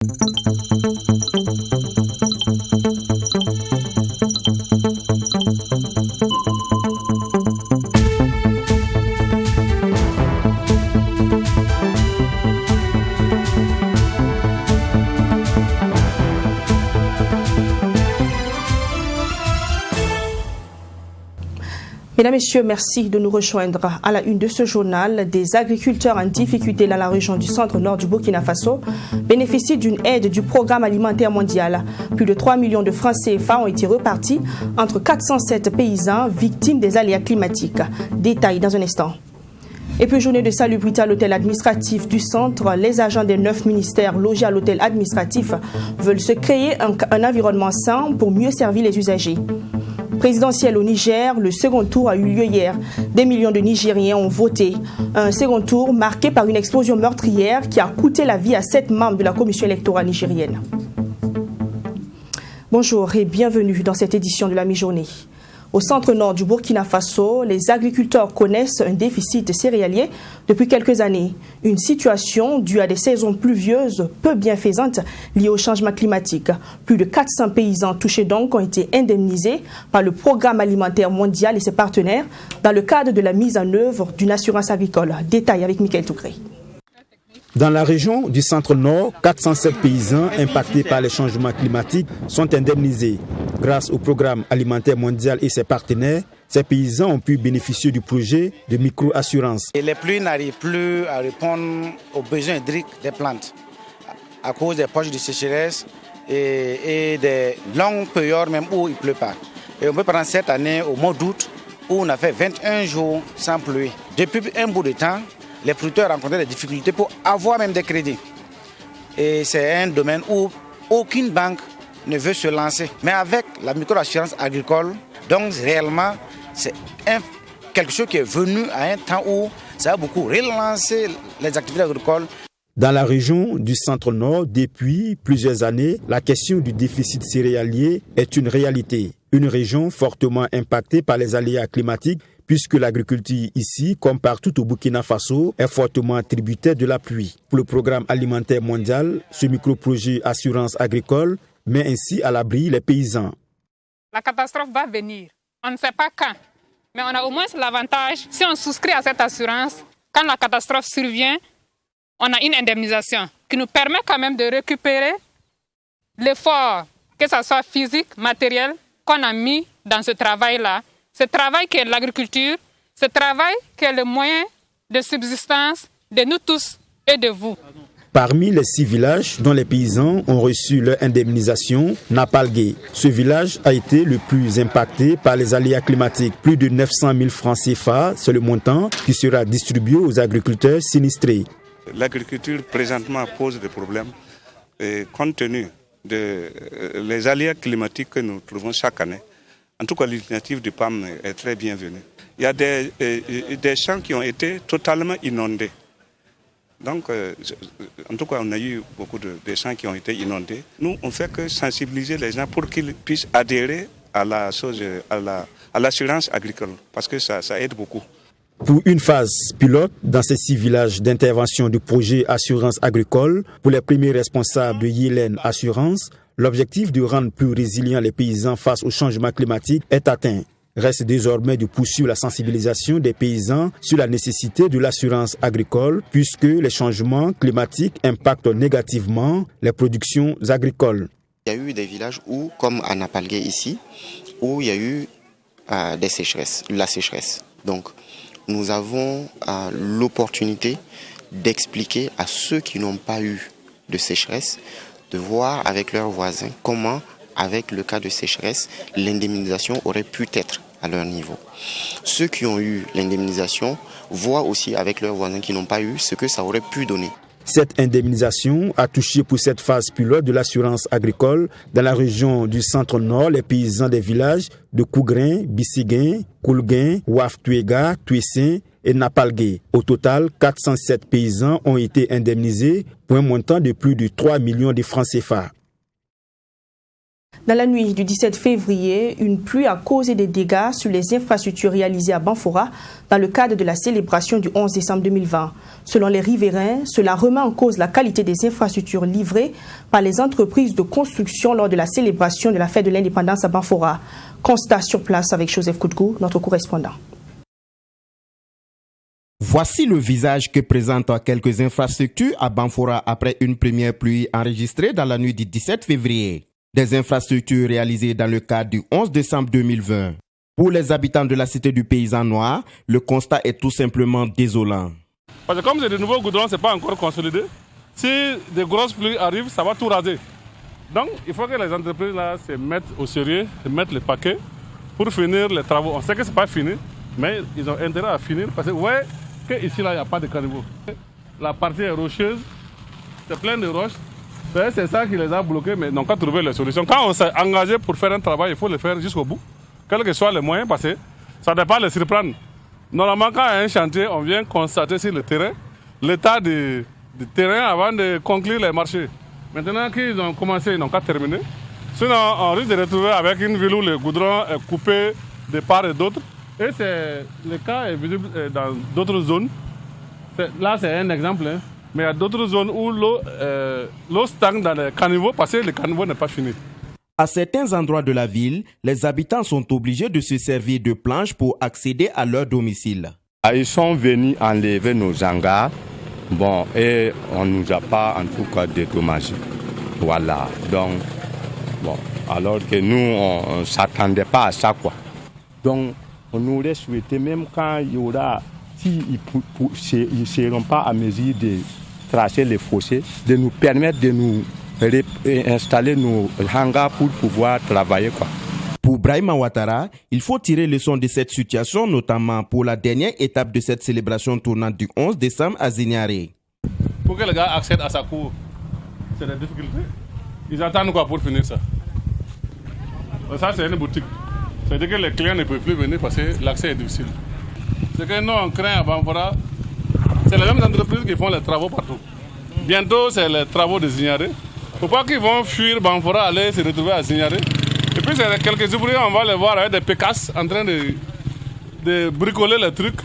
Mesdames, Messieurs, merci de nous rejoindre à la une de ce journal. Des agriculteurs en difficulté dans la région du centre-nord du Burkina Faso bénéficient d'une aide du Programme alimentaire mondial. Plus de 3 millions de francs CFA ont été repartis entre 407 paysans victimes des aléas climatiques. Détail dans un instant. Et puis, journée de salubrité à l'hôtel administratif du centre. Les agents des 9 ministères logés à l'hôtel administratif veulent se créer un environnement sain pour mieux servir les usagers. Présidentielle au Niger, le second tour a eu lieu hier. Des millions de Nigériens ont voté. Un second tour marqué par une explosion meurtrière qui a coûté la vie à 7 membres de la commission électorale nigérienne. Bonjour et bienvenue dans cette édition de la mi-journée. Au centre-nord du Burkina Faso, les agriculteurs connaissent un déficit céréalier depuis quelques années. Une situation due à des saisons pluvieuses peu bienfaisantes liées au changement climatique. Plus de 400 paysans touchés donc ont été indemnisés par le Programme alimentaire mondial et ses partenaires dans le cadre de la mise en œuvre d'une assurance agricole. Détail avec Michael Tougré. Dans la région du centre-nord, 407 paysans impactés par les changements climatiques sont indemnisés. Grâce au Programme alimentaire mondial et ses partenaires, ces paysans ont pu bénéficier du projet de micro-assurance. Et les pluies n'arrivent plus à répondre aux besoins hydriques des plantes à cause des poches de sécheresse et des longues périodes même où il ne pleut pas. Et on peut prendre cette année au mois d'août où on a fait 21 jours sans pluie. Depuis un bout de temps, les producteurs rencontraient des difficultés pour avoir même des crédits. Et c'est un domaine où aucune banque ne veut se lancer. Mais avec la micro-assurance agricole, donc réellement, c'est quelque chose qui est venu à un temps où ça a beaucoup relancé les activités agricoles. Dans la région du centre-nord, depuis plusieurs années, la question du déficit céréalier est une réalité. Une région fortement impactée par les aléas climatiques, puisque l'agriculture ici, comme partout au Burkina Faso, est fortement tributaire de la pluie. Pour le Programme alimentaire mondial, ce micro-projet assurance agricole met ainsi à l'abri les paysans. La catastrophe va venir. On ne sait pas quand, mais on a au moins l'avantage, si on souscrit à cette assurance, quand la catastrophe survient, on a une indemnisation qui nous permet quand même de récupérer l'effort, que ce soit physique, matériel, qu'on a mis dans ce travail-là. Ce travail qui est l'agriculture, ce travail qui est le moyen de subsistance de nous tous et de vous. Parmi les 6 villages dont les paysans ont reçu leur indemnisation, Napalgué. Ce village a été le plus impacté par les aléas climatiques. Plus de 900 000 francs CFA, c'est le montant qui sera distribué aux agriculteurs sinistrés. L'agriculture présentement pose des problèmes et compte tenu des aléas climatiques que nous trouvons chaque année. En tout cas, l'initiative du PAM est très bienvenue. Il y a des champs qui ont été totalement inondés. Donc, en tout cas, on a eu beaucoup de champs qui ont été inondés. Nous, on ne fait que sensibiliser les gens pour qu'ils puissent adhérer à l'assurance agricole, parce que ça aide beaucoup. Pour une phase pilote dans ces 6 villages d'intervention du projet Assurance agricole, pour les premiers responsables de Yélène Assurance, l'objectif de rendre plus résilients les paysans face au changement climatique est atteint. Reste désormais de poursuivre la sensibilisation des paysans sur la nécessité de l'assurance agricole puisque les changements climatiques impactent négativement les productions agricoles. Il y a eu des villages où, comme à Napalgué ici, où il y a eu la sécheresse. Donc, nous avons l'opportunité d'expliquer à ceux qui n'ont pas eu de sécheresse, de voir avec leurs voisins comment, avec le cas de sécheresse, l'indemnisation aurait pu être à leur niveau. Ceux qui ont eu l'indemnisation voient aussi avec leurs voisins qui n'ont pas eu ce que ça aurait pu donner. Cette indemnisation a touché pour cette phase pilote de l'assurance agricole dans la région du centre-nord les paysans des villages de Kougrin, Bissiguin, Koulguin, Ouaftuega, Tuissin et Napalgué. Au total, 407 paysans ont été indemnisés pour un montant de plus de 3 millions de francs CFA. Dans la nuit du 17 février, une pluie a causé des dégâts sur les infrastructures réalisées à Banfora dans le cadre de la célébration du 11 décembre 2020. Selon les riverains, cela remet en cause la qualité des infrastructures livrées par les entreprises de construction lors de la célébration de la fête de l'indépendance à Banfora. Constat sur place avec Joseph Koudgou, notre correspondant. Voici le visage que présentent quelques infrastructures à Banfora après une première pluie enregistrée dans la nuit du 17 février. Des infrastructures réalisées dans le cadre du 11 décembre 2020. Pour les habitants de la cité du Paysan Noir, le constat est tout simplement désolant. Parce que comme c'est de nouveaux goudrons, ce n'est pas encore consolidé. Si des grosses pluies arrivent, ça va tout raser. Donc il faut que les entreprises là, se mettent au sérieux, se mettent le paquet pour finir les travaux. On sait que ce n'est pas fini, mais ils ont intérêt à finir parce que vous voyez qu'ici il n'y a pas de caniveau. La partie est rocheuse, c'est plein de roches. C'est ça qui les a bloqués, mais n'ont pas trouvé la solution. Quand on s'est engagé pour faire un travail, il faut le faire jusqu'au bout, quels que soient les moyens, parce que ça ne peut pas les surprendre. Normalement, quand il y a un chantier, on vient constater sur le terrain l'état du terrain avant de conclure les marchés. Maintenant qu'ils ont commencé, ils n'ont pas terminé. Sinon, on risque de retrouver avec une ville où le goudron est coupé de part et d'autre. Et le cas est visible dans d'autres zones. Là, c'est un exemple. Mais il y a d'autres zones où l'eau stagne dans les caniveaux parce que le caniveau n'est pas fini. À certains endroits de la ville, les habitants sont obligés de se servir de planches pour accéder à leur domicile. Ils sont venus enlever nos hangars, et on ne nous a pas en tout cas dédommagés. Voilà, donc, alors que nous, on ne s'attendait pas à ça, quoi. Donc, on aurait souhaité, même quand il y aura, s'ils ne seront pas à mesure de tracer les fossés, de nous permettre de nous installer nos hangars pour pouvoir travailler, quoi. Pour Brahima Ouattara, il faut tirer leçon de cette situation, notamment pour la dernière étape de cette célébration tournante du 11 décembre à Zignaré. Pour que les gars accèdent à sa cour, c'est la difficulté. Ils attendent quoi pour finir ça? Ça, c'est une boutique. C'est-à-dire que les clients ne peuvent plus venir parce que l'accès est difficile. Ce que nous, on craint à Banfora, c'est les mêmes entreprises qui font les travaux partout. Bientôt, c'est les travaux de Zignaré. Il ne faut pas qu'ils vont fuir Banfora, aller se retrouver à Zignaré. Et puis, c'est quelques ouvriers, on va les voir avec des pécasses en train de bricoler les trucs.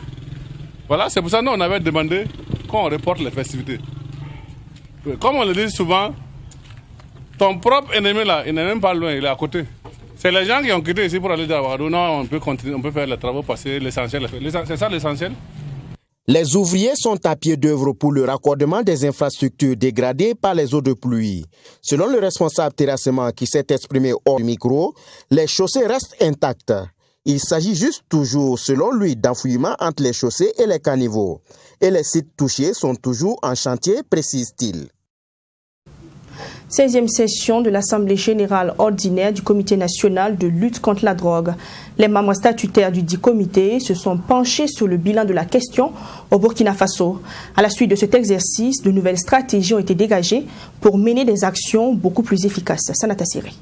Voilà, c'est pour ça que nous, on avait demandé qu'on reporte les festivités. Comme on le dit souvent, ton propre ennemi là, il n'est même pas loin, il est à côté. C'est les gens qui ont quitté ici pour aller dire non, on peut continuer, on peut faire les travaux parce que l'essentiel, c'est ça l'essentiel. Les ouvriers sont à pied d'œuvre pour le raccordement des infrastructures dégradées par les eaux de pluie. Selon le responsable terrassement qui s'est exprimé hors du micro, les chaussées restent intactes. Il s'agit juste toujours, selon lui, d'enfouissement entre les chaussées et les caniveaux. Et les sites touchés sont toujours en chantier, précise-t-il. 16e session de l'Assemblée générale ordinaire du Comité national de lutte contre la drogue. Les membres statutaires du dit comité se sont penchés sur le bilan de la question au Burkina Faso. À la suite de cet exercice, de nouvelles stratégies ont été dégagées pour mener des actions beaucoup plus efficaces. Sanata Siri.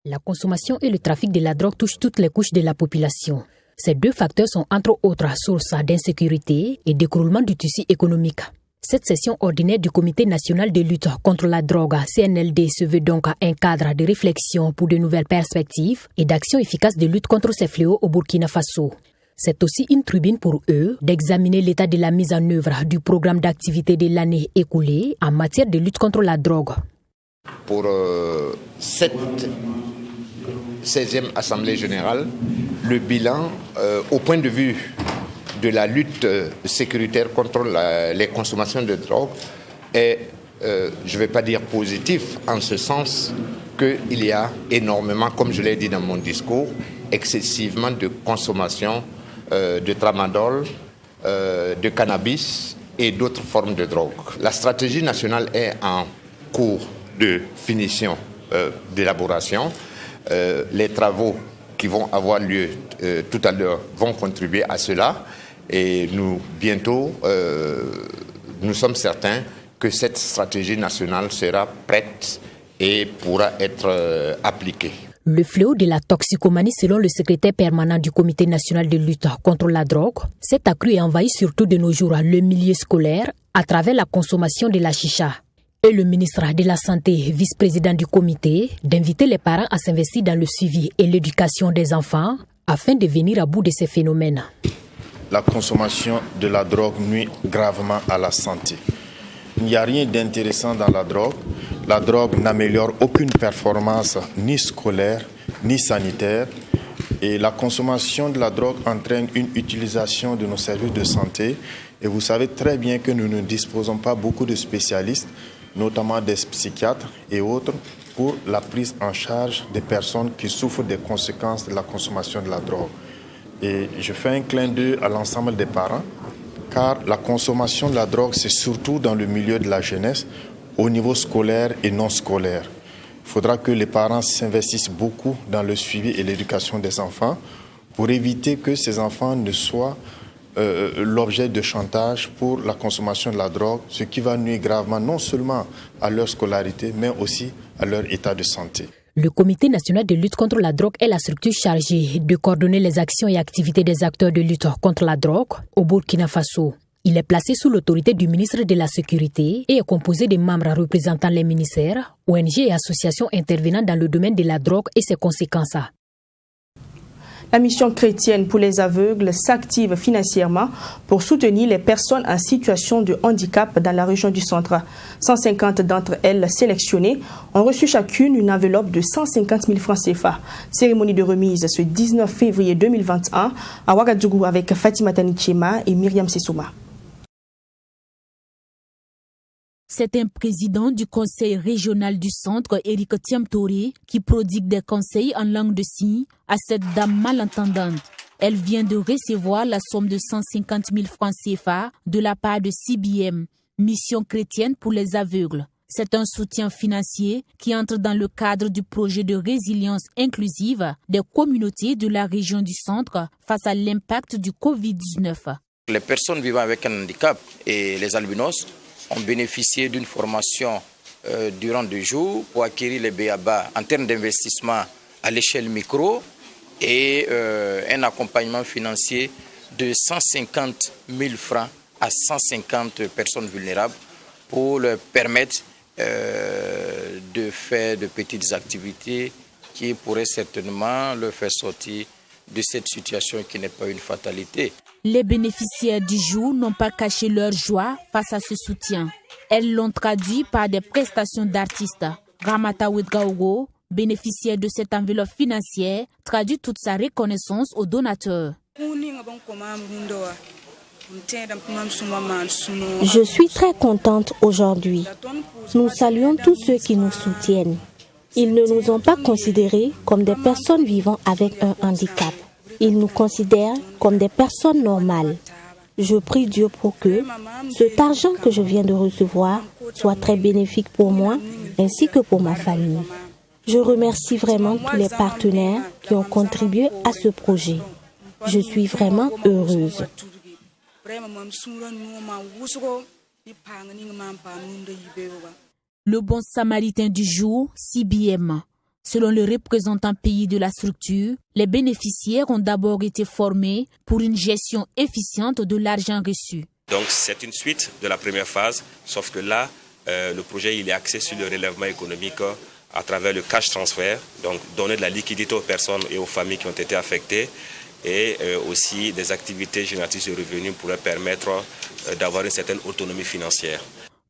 La consommation et le trafic de la drogue touchent toutes les couches de la population. Ces deux facteurs sont entre autres sources d'insécurité et d'écroulement du tissu économique. Cette session ordinaire du Comité national de lutte contre la drogue, CNLD, se veut donc un cadre de réflexion pour de nouvelles perspectives et d'action efficace de lutte contre ces fléaux au Burkina Faso. C'est aussi une tribune pour eux d'examiner l'état de la mise en œuvre du programme d'activité de l'année écoulée en matière de lutte contre la drogue. Pour cette 16e Assemblée générale, le bilan, au point de vue de la lutte sécuritaire contre les consommations de drogue est, je ne vais pas dire positif, en ce sens qu'il y a énormément, comme je l'ai dit dans mon discours, excessivement de consommation de tramadol, de cannabis et d'autres formes de drogue. La stratégie nationale est en cours de finition, d'élaboration. Les travaux qui vont avoir lieu tout à l'heure vont contribuer à cela. Et nous, bientôt, nous sommes certains que cette stratégie nationale sera prête et pourra être appliquée. Le fléau de la toxicomanie, selon le secrétaire permanent du Comité national de lutte contre la drogue, s'est accru et envahi surtout de nos jours le milieu scolaire à travers la consommation de la chicha. Et le ministre de la Santé, vice-président du comité, d'inviter les parents à s'investir dans le suivi et l'éducation des enfants afin de venir à bout de ces phénomènes. La consommation de la drogue nuit gravement à la santé. Il n'y a rien d'intéressant dans la drogue. La drogue n'améliore aucune performance ni scolaire ni sanitaire. Et la consommation de la drogue entraîne une utilisation de nos services de santé. Et vous savez très bien que nous ne disposons pas beaucoup de spécialistes, notamment des psychiatres et autres, pour la prise en charge des personnes qui souffrent des conséquences de la consommation de la drogue. Et je fais un clin d'œil à l'ensemble des parents, car la consommation de la drogue, c'est surtout dans le milieu de la jeunesse, au niveau scolaire et non scolaire. Il faudra que les parents s'investissent beaucoup dans le suivi et l'éducation des enfants pour éviter que ces enfants ne soient l'objet de chantage pour la consommation de la drogue, ce qui va nuire gravement non seulement à leur scolarité, mais aussi à leur état de santé. Le Comité national de lutte contre la drogue est la structure chargée de coordonner les actions et activités des acteurs de lutte contre la drogue au Burkina Faso. Il est placé sous l'autorité du ministre de la Sécurité et est composé de membres représentant les ministères, ONG et associations intervenant dans le domaine de la drogue et ses conséquences. La mission chrétienne pour les aveugles s'active financièrement pour soutenir les personnes en situation de handicap dans la région du centre. 150 d'entre elles sélectionnées ont reçu chacune une enveloppe de 150 000 francs CFA. Cérémonie de remise ce 19 février 2021 à Ouagadougou avec Fatima Tanichema et Myriam Sessouma. C'est un président du conseil régional du centre, Eric Tiamtori, qui prodigue des conseils en langue de signes à cette dame malentendante. Elle vient de recevoir la somme de 150 000 francs CFA de la part de CBM, Mission chrétienne pour les aveugles. C'est un soutien financier qui entre dans le cadre du projet de résilience inclusive des communautés de la région du centre face à l'impact du Covid-19. Les personnes vivant avec un handicap et les albinos ont bénéficié d'une formation durant 2 jours pour acquérir les BABA en termes d'investissement à l'échelle micro et un accompagnement financier de 150 000 francs à 150 personnes vulnérables pour leur permettre de faire de petites activités qui pourraient certainement leur faire sortir de cette situation qui n'est pas une fatalité. Les bénéficiaires du jour n'ont pas caché leur joie face à ce soutien. Elles l'ont traduit par des prestations d'artistes. Ramata Ouedgaogo, bénéficiaire de cette enveloppe financière, traduit toute sa reconnaissance aux donateurs. Je suis très contente aujourd'hui. Nous saluons tous ceux qui nous soutiennent. Ils ne nous ont pas considérés comme des personnes vivant avec un handicap. Ils nous considèrent comme des personnes normales. Je prie Dieu pour que cet argent que je viens de recevoir soit très bénéfique pour moi ainsi que pour ma famille. Je remercie vraiment tous les partenaires qui ont contribué à ce projet. Je suis vraiment heureuse. Le bon samaritain du jour, CBM. Selon le représentant pays de la structure, les bénéficiaires ont d'abord été formés pour une gestion efficiente de l'argent reçu. Donc c'est une suite de la première phase, sauf que là, le projet il est axé sur le relèvement économique à travers le cash transfert, donc donner de la liquidité aux personnes et aux familles qui ont été affectées, et aussi des activités génératrices de revenus pour leur permettre d'avoir une certaine autonomie financière.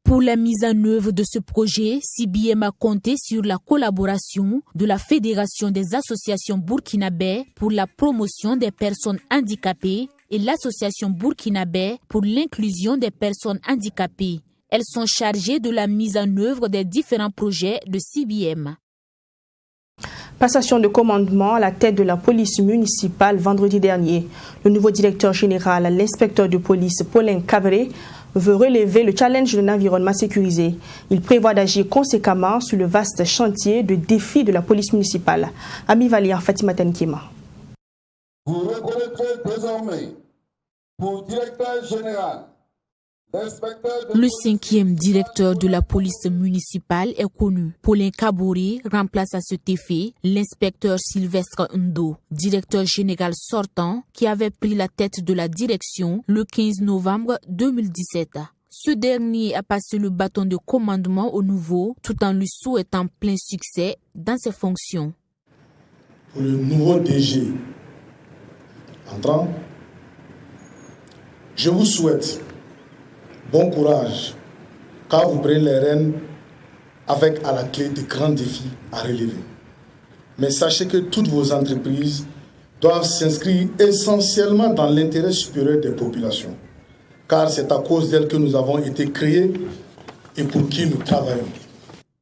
Pour la mise en œuvre de ce projet, CBM a compté sur la collaboration de la Fédération des associations burkinabè pour la promotion des personnes handicapées et l'Association burkinabè pour l'inclusion des personnes handicapées. Elles sont chargées de la mise en œuvre des différents projets de CBM. Passation de commandement à la tête de la police municipale vendredi dernier. Le nouveau directeur général, l'inspecteur de police Paulin Cabré, veut relever le challenge d'un environnement sécurisé. Il prévoit d'agir conséquemment sur le vaste chantier de défis de la police municipale. Ami Valiant, Fatima Tenkema. Vous reconnaîtrez désormais pour directeur général Le 5e directeur de la police municipale est connu. Paulin Cabré remplace à cet effet l'inspecteur Sylvestre Ndo, directeur général sortant, qui avait pris la tête de la direction le 15 novembre 2017. Ce dernier a passé le bâton de commandement au nouveau, tout en lui souhaitant plein succès dans ses fonctions. Pour le nouveau DG entrant, je vous souhaite bon courage car vous prenez les rênes avec à la clé de grands défis à relever. Mais sachez que toutes vos entreprises doivent s'inscrire essentiellement dans l'intérêt supérieur des populations, car c'est à cause d'elles que nous avons été créés et pour qui nous travaillons.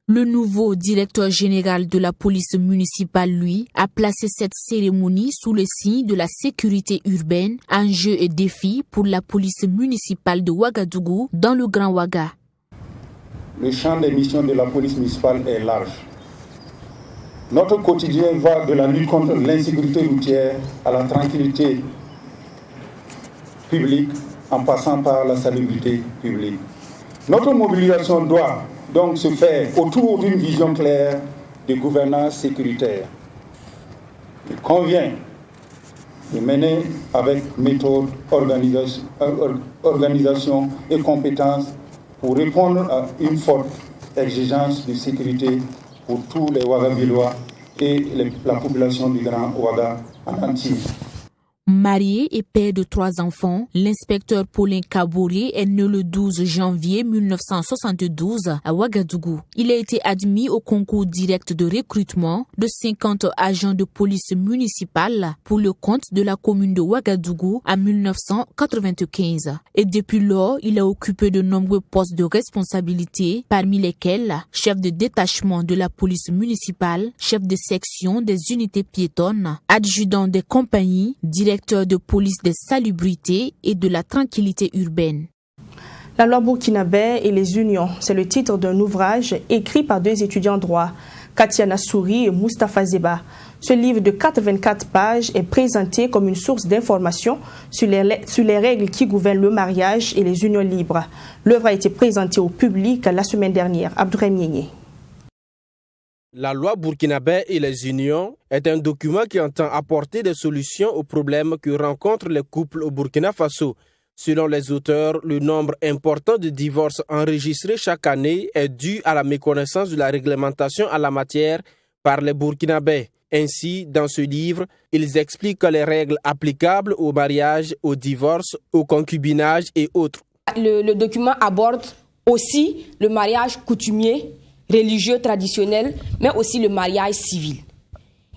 Le nouveau directeur général de la police municipale, lui, a placé cette cérémonie sous le signe de la sécurité urbaine, enjeu et défi pour la police municipale de Ouagadougou dans le Grand Ouaga. Le champ des missions de la police municipale est large. Notre quotidien va de la lutte contre l'insécurité routière à la tranquillité publique en passant par la salubrité publique. Notre mobilisation doit donc se faire autour d'une vision claire de gouvernance sécuritaire. Il convient de mener avec méthode, organisation et compétence pour répondre à une forte exigence de sécurité pour tous les Ouagavillois et la population du Grand Ouaga en entier. Marié et père de 3 enfants, l'inspecteur Paulin Kabouré est né le 12 janvier 1972 à Ouagadougou. Il a été admis au concours direct de recrutement de 50 agents de police municipale pour le compte de la commune de Ouagadougou en 1995. Et depuis lors, il a occupé de nombreux postes de responsabilité, parmi lesquels chef de détachement de la police municipale, chef de section des unités piétonnes, adjudant des compagnies, directeur de police des salubrités et de la tranquillité urbaine. La loi burkinabé et les unions, c'est le titre d'un ouvrage écrit par 2 étudiants droit, Katia Nassouri et Moustapha Zeba. Ce livre de 84 pages est présenté comme une source d'information sur les règles qui gouvernent le mariage et les unions libres. L'œuvre a été présentée au public la semaine dernière. Abdourahim Yénié. La loi burkinabé et les unions est un document qui entend apporter des solutions aux problèmes que rencontrent les couples au Burkina Faso. Selon les auteurs, le nombre important de divorces enregistrés chaque année est dû à la méconnaissance de la réglementation en la matière par les Burkinabés. Ainsi, dans ce livre, ils expliquent les règles applicables au mariage, au divorce, au concubinage et autres. Le document aborde aussi le mariage coutumier, religieux, traditionnel, mais aussi le mariage civil.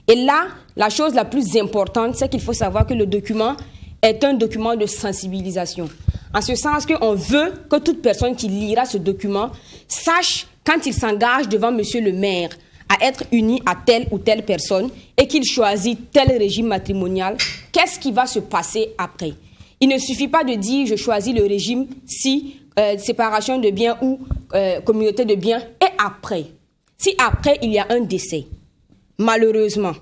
Et là, la chose la plus importante, c'est qu'il faut savoir que le document est un document de sensibilisation. En ce sens qu'on veut que toute personne qui lira ce document sache, quand il s'engage devant monsieur le maire, à être uni à telle ou telle personne et qu'il choisit tel régime matrimonial, qu'est-ce qui va se passer après? Il ne suffit pas de dire « je choisis le régime si séparation de biens ou communauté de biens » et après. Si après il y a un décès, malheureusement,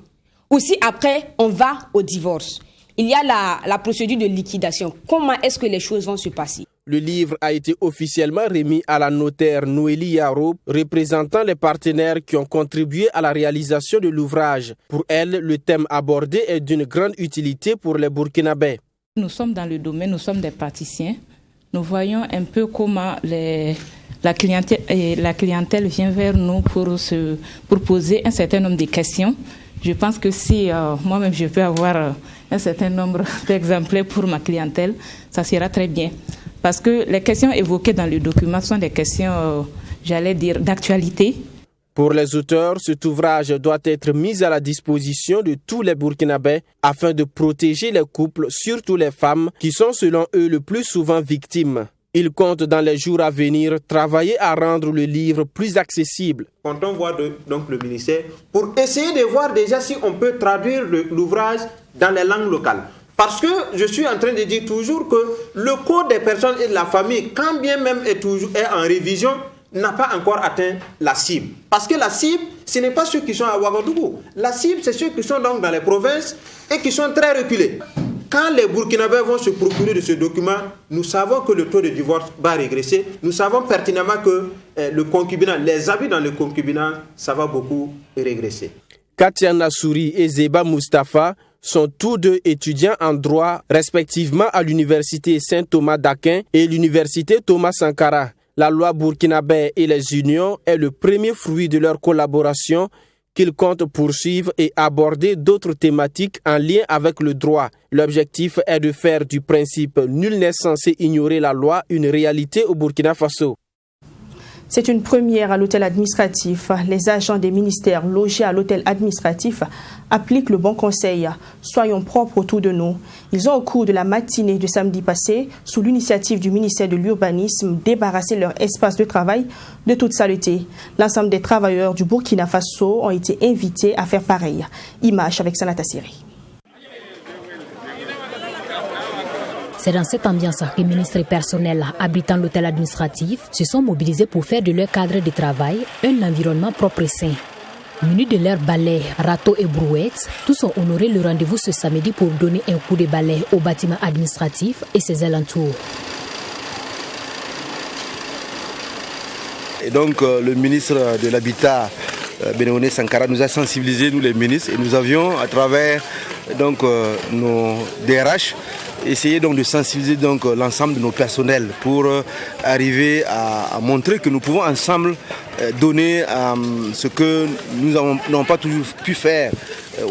ou si après on va au divorce, il y a la procédure de liquidation. Comment est-ce que les choses vont se passer? Le livre a été officiellement remis à la notaire Noélie Yaro, représentant les partenaires qui ont contribué à la réalisation de l'ouvrage. Pour elle, le thème abordé est d'une grande utilité pour les Burkinabés. Nous sommes dans le domaine, nous sommes des praticiens. Nous voyons un peu comment la clientèle vient vers nous pour poser un certain nombre de questions. Je pense que si moi-même je peux avoir un certain nombre d'exemplaires pour ma clientèle, ça sera très bien. Parce que les questions évoquées dans le document sont des questions, j'allais dire, d'actualité. Pour les auteurs, cet ouvrage doit être mis à la disposition de tous les Burkinabés afin de protéger les couples, surtout les femmes, qui sont selon eux le plus souvent victimes. Ils comptent dans les jours à venir travailler à rendre le livre plus accessible. Quand on voit donc le ministère, pour essayer de voir déjà si on peut traduire l'ouvrage dans les langues locales. Parce que je suis en train de dire toujours que le code des personnes et de la famille, quand bien même est en révision, n'a pas encore atteint la cible. Parce que la cible, ce n'est pas ceux qui sont à Ouagadougou. La cible, c'est ceux qui sont donc dans les provinces et qui sont très reculés. Quand les Burkinabés vont se procurer de ce document, nous savons que le taux de divorce va régresser. Nous savons pertinemment que le concubinat, les abus dans le concubinat, ça va beaucoup régresser. Katia Nassouri et Zeba Moustapha sont tous deux étudiants en droit, respectivement à l'université Saint-Thomas d'Aquin et l'université Thomas Sankara. La loi burkinabé et les unions est le premier fruit de leur collaboration qu'ils comptent poursuivre et aborder d'autres thématiques en lien avec le droit. L'objectif est de faire du principe « nul n'est censé ignorer la loi » une réalité au Burkina Faso. C'est une première à l'hôtel administratif. Les agents des ministères logés à l'hôtel administratif appliquent le bon conseil. Soyons propres autour de nous. Ils ont, au cours de la matinée de samedi passé, sous l'initiative du ministère de l'Urbanisme, débarrassé leur espace de travail de toute saleté. L'ensemble des travailleurs du Burkina Faso ont été invités à faire pareil. Image avec Sanata Siri. C'est dans cette ambiance que ministres et personnels habitant l'hôtel administratif se sont mobilisés pour faire de leur cadre de travail un environnement propre et sain. Munis de leurs balais, râteaux et brouettes, tous ont honoré le rendez-vous ce samedi pour donner un coup de balai au bâtiment administratif et ses alentours. Et donc le ministre de l'Habitat, Bénéoné Sankara, nous a sensibilisés, nous les ministres, et nous avions à travers donc, nos DRH essayer donc de sensibiliser donc l'ensemble de nos personnels pour arriver à montrer que nous pouvons ensemble donner ce que nous n'avons pas toujours pu faire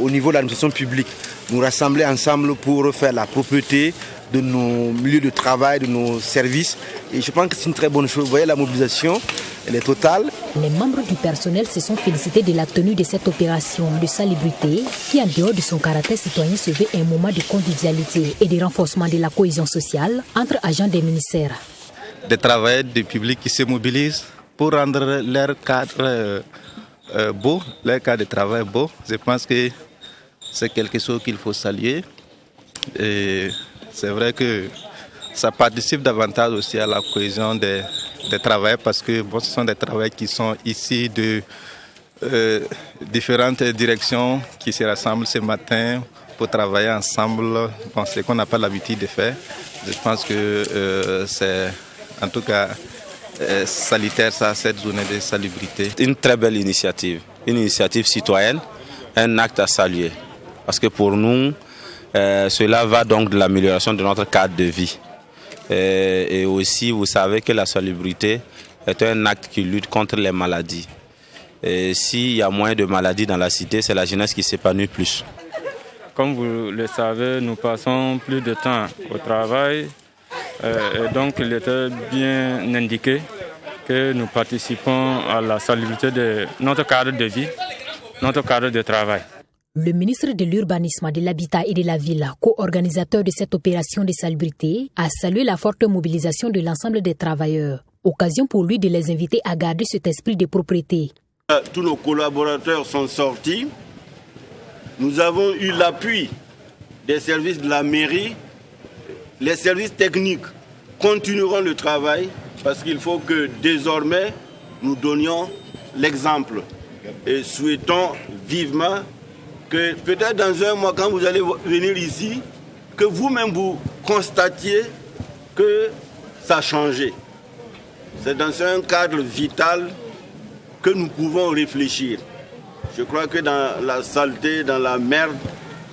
au niveau de l'administration publique. Nous rassembler ensemble pour faire la propreté de nos milieux de travail, de nos services. Et je pense que c'est une très bonne chose. Vous voyez, la mobilisation, elle est totale. Les membres du personnel se sont félicités de la tenue de cette opération de salubrité qui, en dehors de son caractère citoyen, se veut un moment de convivialité et de renforcement de la cohésion sociale entre agents des ministères. Des travailleurs du public qui se mobilisent pour rendre leur cadre beau, leur cadre de travail beau. Je pense que c'est quelque chose qu'il faut saluer. Et c'est vrai que ça participe davantage aussi à la cohésion des travailleurs parce que bon, ce sont des travailleurs qui sont ici de différentes directions qui se rassemblent ce matin pour travailler ensemble. Bon, c'est ce qu'on n'a pas l'habitude de faire. Je pense que c'est en tout cas salutaire ça, cette journée de salubrité. Une très belle initiative, une initiative citoyenne, un acte à saluer. Parce que pour nous, cela va donc de l'amélioration de notre cadre de vie. Et aussi, vous savez que la salubrité est un acte qui lutte contre les maladies. Et s'il y a moins de maladies dans la cité, c'est la jeunesse qui s'épanouit plus. Comme vous le savez, nous passons plus de temps au travail. Et donc, il était bien indiqué que nous participons à la salubrité de notre cadre de vie, notre cadre de travail. Le ministre de l'Urbanisme, de l'Habitat et de la Ville, co-organisateur de cette opération de salubrité, a salué la forte mobilisation de l'ensemble des travailleurs. Occasion pour lui de les inviter à garder cet esprit de propreté. Tous nos collaborateurs sont sortis. Nous avons eu l'appui des services de la mairie. Les services techniques continueront le travail parce qu'il faut que désormais nous donnions l'exemple. Et souhaitons vivement que peut-être dans un mois, quand vous allez venir ici, que vous-même vous constatiez que ça a changé. C'est dans un cadre vital que nous pouvons réfléchir. Je crois que dans la saleté, dans la merde,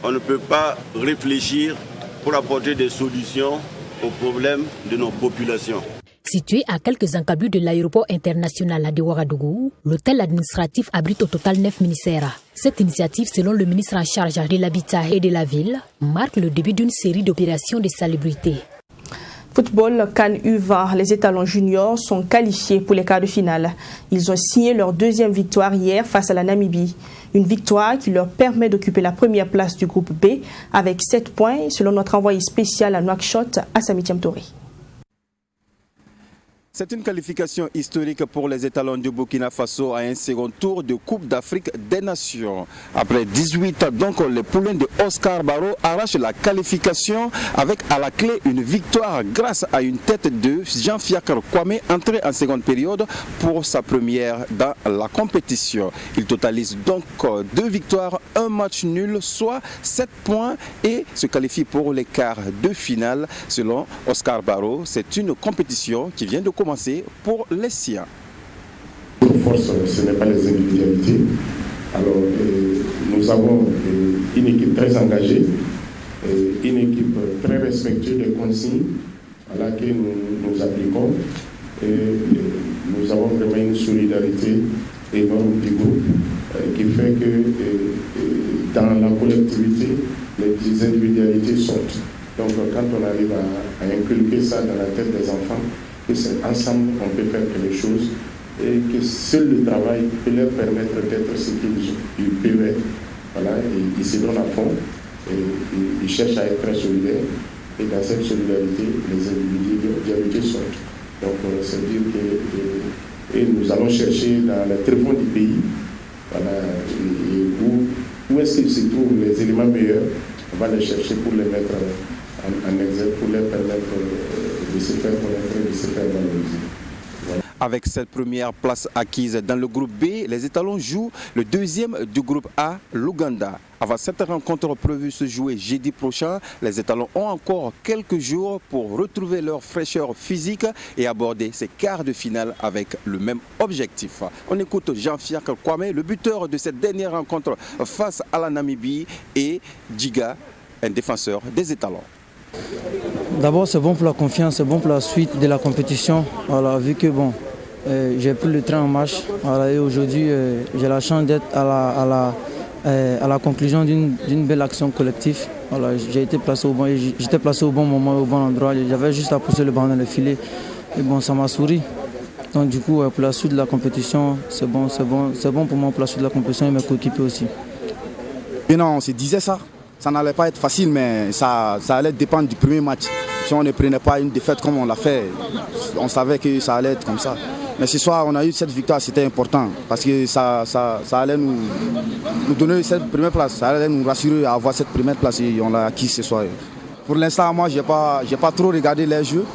on ne peut pas réfléchir pour apporter des solutions aux problèmes de nos populations. Situé à quelques encablures de l'aéroport international de Ouagadougou, l'hôtel administratif abrite au total 9 ministères. Cette initiative, selon le ministre en charge de l'Habitat et de la Ville, marque le début d'une série d'opérations de salubrité. Football, CAN U20, les étalons juniors sont qualifiés pour les quarts de finale. Ils ont signé leur deuxième victoire hier face à la Namibie. Une victoire qui leur permet d'occuper la première place du groupe B avec 7 points, selon notre envoyé spécial à Nouakchott, Assami Thiamtori. C'est une qualification historique pour les étalons du Burkina Faso à un second tour de Coupe d'Afrique des Nations. Après 18 ans, donc, les poulains de Oscar Barreau arrachent la qualification avec à la clé une victoire grâce à une tête de Jean-Fiacre Kwame entré en seconde période pour sa première dans la compétition. Il totalise donc 2 victoires, 1 match nul, soit 7 points et se qualifie pour les quarts de finale. Selon Oscar Barreau, c'est une compétition qui vient de commencer pour les siens. Notre force, ce n'est pas les individualités. Alors, nous avons une équipe très engagée, une équipe très respectueuse des consignes que nous appliquons. Et nous avons vraiment une solidarité énorme du groupe qui fait que dans la collectivité, les individualités sortent. Donc quand on arrive à inculquer ça dans la tête des enfants, que c'est ensemble qu'on peut faire quelque chose et que seul le travail peut leur permettre d'être ce qu'ils peuvent être. Voilà, et ils se donnent à fond, et ils cherchent à être très solidaires. Et dans cette solidarité, les individualités sortent. Donc c'est dire que et nous allons chercher dans le tréfonds du pays, voilà, où est-ce qu'ils se trouvent les éléments meilleurs. On va les chercher pour les mettre en exergue, pour leur permettre de se faire connaître, de se faire valoriser. Voilà. Avec cette première place acquise dans le groupe B, les étalons jouent le deuxième du groupe A, l'Ouganda. Avant cette rencontre prévue se jouer jeudi prochain, les étalons ont encore quelques jours pour retrouver leur fraîcheur physique et aborder ces quarts de finale avec le même objectif. On écoute Jean-Fiacre Kwame, le buteur de cette dernière rencontre face à la Namibie, et Djiga, un défenseur des étalons. D'abord, c'est bon pour la confiance, c'est bon pour la suite de la compétition. Voilà, vu que j'ai pris le train en marche, voilà, et aujourd'hui j'ai la chance d'être à la conclusion d'une belle action collective. Voilà, j'étais placé au bon moment, au bon endroit. J'avais juste à pousser le ballon dans le filet. Et ça m'a souri. Donc du coup, pour la suite de la compétition, c'est bon pour moi pour la suite de la compétition et mes coéquipiers aussi. Et non, on se disait ça. Ça n'allait pas être facile, mais ça allait dépendre du premier match. Si on ne prenait pas une défaite comme on l'a fait, on savait que ça allait être comme ça. Mais ce soir, on a eu cette victoire, c'était important, parce que ça allait nous donner cette première place, ça allait nous rassurer à avoir cette première place et on l'a acquis ce soir. Pour l'instant, moi, je n'ai pas trop regardé les jeux,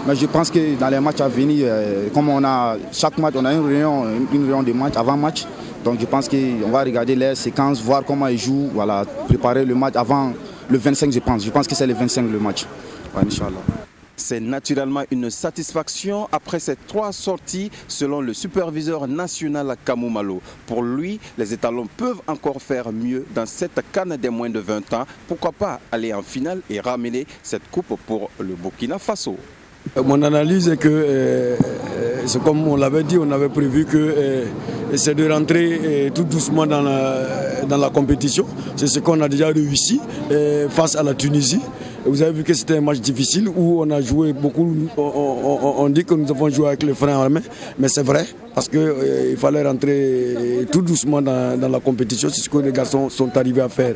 mais je pense que dans les matchs à venir, comme on a chaque match, on a une réunion de match, avant-match. Donc je pense qu'on va regarder les séquences, voir comment ils jouent, voilà, préparer le match avant le 25, je pense. Je pense que c'est le 25 le match. Ouais, Inch'Allah. C'est naturellement une satisfaction après ces 3 sorties selon le superviseur national Kamou Malo. Pour lui, les étalons peuvent encore faire mieux dans cette CAN des moins de 20 ans. Pourquoi pas aller en finale et ramener cette coupe pour le Burkina Faso. Mon analyse est que, c'est comme on l'avait dit, on avait prévu que c'est de rentrer tout doucement dans la compétition. C'est ce qu'on a déjà réussi face à la Tunisie. Vous avez vu que c'était un match difficile où on a joué beaucoup, on dit que nous avons joué avec les freins à main, mais c'est vrai parce qu'il fallait rentrer tout doucement dans la compétition. C'est ce que les garçons sont arrivés à faire.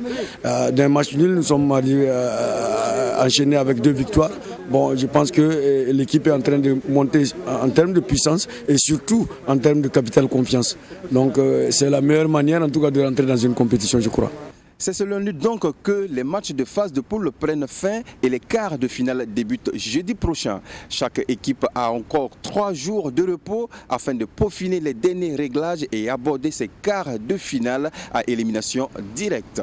D'un match nul, nous sommes arrivés à enchaîner avec 2 victoires. Bon, je pense que l'équipe est en train de monter en termes de puissance et surtout en termes de capital confiance. Donc c'est la meilleure manière en tout cas de rentrer dans une compétition, je crois. C'est selon lui donc que les matchs de phase de poule prennent fin et les quarts de finale débutent jeudi prochain. Chaque équipe a encore 3 jours de repos afin de peaufiner les derniers réglages et aborder ces quarts de finale à élimination directe.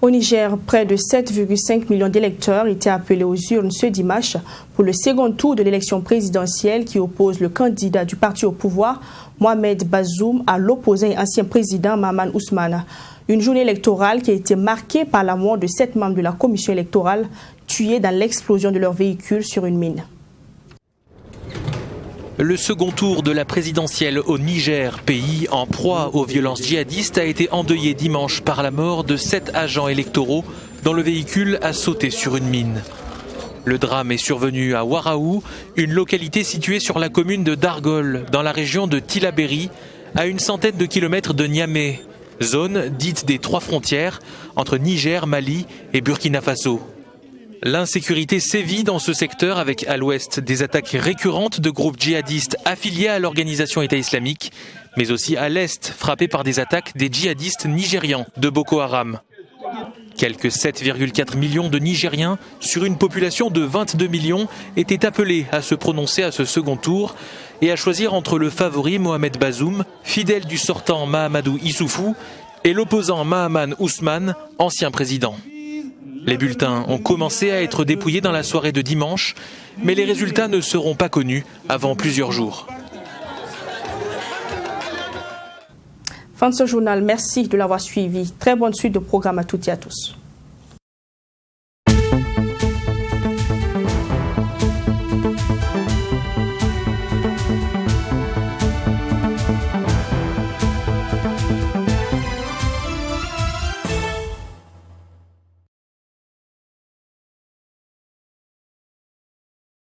Au Niger, près de 7,5 millions d'électeurs étaient appelés aux urnes ce dimanche pour le second tour de l'élection présidentielle qui oppose le candidat du parti au pouvoir, Mohamed Bazoum, à l'opposant et ancien président Mahaman Ousmane. Une journée électorale qui a été marquée par la mort de 7 membres de la commission électorale tués dans l'explosion de leur véhicule sur une mine. Le second tour de la présidentielle au Niger, pays en proie aux violences djihadistes, a été endeuillé dimanche par la mort de 7 agents électoraux dont le véhicule a sauté sur une mine. Le drame est survenu à Waraou, une localité située sur la commune de Dargol, dans la région de Tillabéri, à une centaine de kilomètres de Niamey, zone dite des 3 frontières entre Niger, Mali et Burkina Faso. L'insécurité sévit dans ce secteur avec à l'ouest des attaques récurrentes de groupes djihadistes affiliés à l'organisation État islamique, mais aussi à l'est frappés par des attaques des djihadistes nigérians de Boko Haram. Quelques 7,4 millions de Nigériens sur une population de 22 millions étaient appelés à se prononcer à ce second tour et à choisir entre le favori Mohamed Bazoum, fidèle du sortant Mahamadou Issoufou, et l'opposant Mahaman Ousmane, ancien président. Les bulletins ont commencé à être dépouillés dans la soirée de dimanche, mais les résultats ne seront pas connus avant plusieurs jours. Fin de ce journal, merci de l'avoir suivi. Très bonne suite de programme à toutes et à tous.